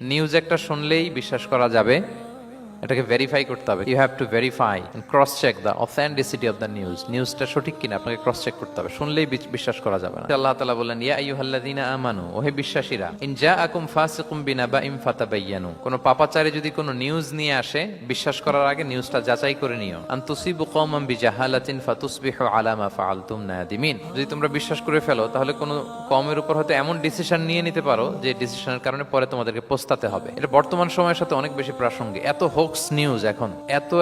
News একটা শুনলেই বিশ্বাস করা যাবে, এটাকে ভেরিফাই করতে হবে। You have to verify and cross check the authenticity of the news. নিউজটা সঠিক কিনা আপনাকে ক্রস চেক করতে হবে, শুনলেই বিশ্বাস করা যাবে না। আল্লাহ তাআলা বলেন, ইয়া আইয়ুহাল্লাযীনা আমানু, ওহে বিশ্বাসীরা, ইন জাআকুম ফাসিকুম বিনাবাইন ফাতাবায়ানু, কোন পাপাচারী যদি কোনো নিউজ নিয়ে আসে, বিশ্বাস করার আগে নিউজটা যাচাই করে নিও। আন তুসিবু কওমান বিজাহালাতিন ফাতুসবিহু আলা মা ফাআলতুম নাদিমিন, যদি তোমরা বিশ্বাস করে ফেলো তাহলে কোনো কওমের উপর হয়তো এমন ডিসিশন নিয়ে নিতে পারো যে ডিসিশনের কারণে পরে তোমাদেরকে পস্তাতে হবে। এটা বর্তমান সময়ের সাথে অনেক বেশি প্রাসঙ্গিক। এত হোক্স নিউজ এখন,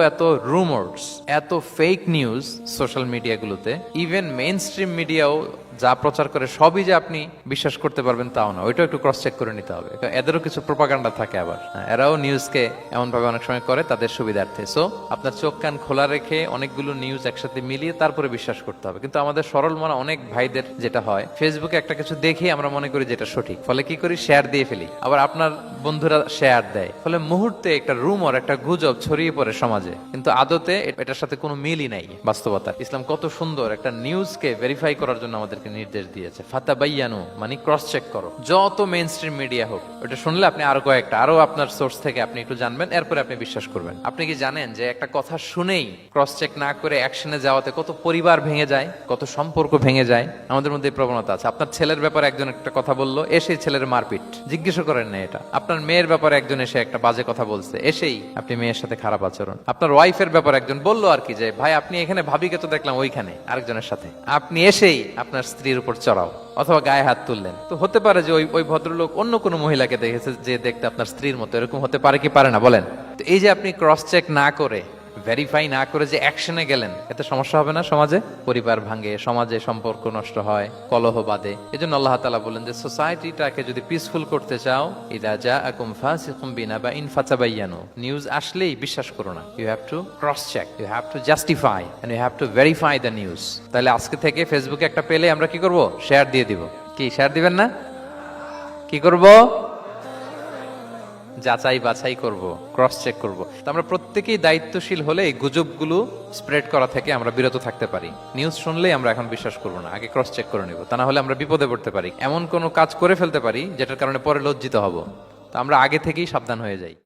এত রুমার্স, এত ফেক নিউজ সোশ্যাল মিডিয়াগুলোতে। ইভেন মেইন স্ট্রিম মিডিয়াও যা প্রচার করে সবই যে আপনি বিশ্বাস করতে পারবেন তাও না, ওইটাও একটু ক্রস চেক করে নিতে হবে। এদেরও কিছু প্রোপাগান্ডা থাকে আবার, এরাও নিউজকে এমন ভাবে অনেক সময় করে তাদের সুবিধার্থে। সো আপনার চোখ কান খোলা রেখে অনেকগুলো নিউজ একসাথে মিলিয়ে তারপরে বিশ্বাস করতে হবে। কিন্তু আমাদের সরল মনা অনেক ভাইদের যেটা হয়, ফেসবুকে একটা কিছু দেখে আমরা মনে করি যেটা সঠিক, ফলে কি করি, শেয়ার দিয়ে ফেলি। আবার আপনার বন্ধুরা শেয়ার দেয়, ফলে মুহূর্তে একটা রুমর, একটা গুজব ছড়িয়ে পড়ে সমাজে, কিন্তু আদতে এটার সাথে কোনো মিলই নাই বাস্তবতা। ইসলাম কত সুন্দর একটা নিউজকে ভেরিফাই করার জন্য আমাদেরকে নির্দেশ দিয়েছে। ফাতাবায়ানু মানে ক্রস চেক করো, যত মেইন স্ট্রিম মিডিয়া হোক। ওটা শুনলে আপনি আরো আপনার সোর্স থেকে আপনি একটু জানবেন, এরপরে আপনি বিশ্বাস করবেন। আপনি কি জানেন যে একটা কথা শুনেই ক্রস চেক না করে অ্যাকশনে যাওয়াতে কত পরিবার ভেঙে যায়, কত সম্পর্ক ভেঙে যায়? আমাদের মধ্যে প্রবণতা আছে। আপনার ছেলের ব্যাপারে একজন একটা কথা বললো, এসেই ছেলের মারপিট, জিজ্ঞেস করেন না এটা। আপনার মেয়ের ব্যাপারে একজন এসে একটা বাজে কথা বলছে, এসেই আপনি মেয়ের সাথে খারাপ আচরণ। আপনার ওয়াইফের ব্যাপারে একজন বললো আর কি, যে ভাই আপনি এখানে, ভাবিকে তো দেখলাম ওইখানে আরেকজনের সাথে, আপনি এসেই আপনার স্ত্রীর উপর চড়াও অথবা গায়ে হাত তুললেন। তো হতে পারে যে ওই ভদ্রলোক অন্য কোনো মহিলাকে দেখেছে যে দেখতে আপনার স্ত্রীর মতো, এরকম হতে পারে কি পারে না বলেন? তো এই যে আপনি ক্রস চেক না করে, ভেরিফাই না করে যে অ্যাকশনে গেলেন, এতে সমস্যা হবে না সমাজে? পরিবার ভাঙে, সমাজে সম্পর্ক নষ্ট হয়, কলহ বাঁধে। এজন্য আল্লাহ তাআলা বলেন যে সোসাইটিটাকে যদি পিসফুল করতে চাও, ইযা জাআকুম ফাসিকুম বিনাবাইন ফাতাবায়ানু, নিউজ আসলেই বিশ্বাস করো না। You have to cross check, you have to justify and you have to verify the news. তাহলে আজকে থেকে ফেসবুকে একটা পেলে আমরা কি করব? শেয়ার দিয়ে দিব। কি শেয়ার দিবেন না? কি করব? যাচাই বাছাই করব, ক্রস চেক করব। তো আমরা প্রত্যেকেই দায়িত্বশীল হলে এই গুজবগুলো স্প্রেড করা থেকে আমরা বিরত থাকতে পারি। নিউজ শুনলেই আমরা এখন বিশ্বাস করব না, আগে ক্রস চেক করে নিব। তা না হলে আমরা বিপদে পড়তে পারি, এমন কোনো কাজ করে ফেলতে পারি যেটার কারণে পরে লজ্জিত হব। তো আমরা আগে থেকেই সাবধান হয়ে যাই।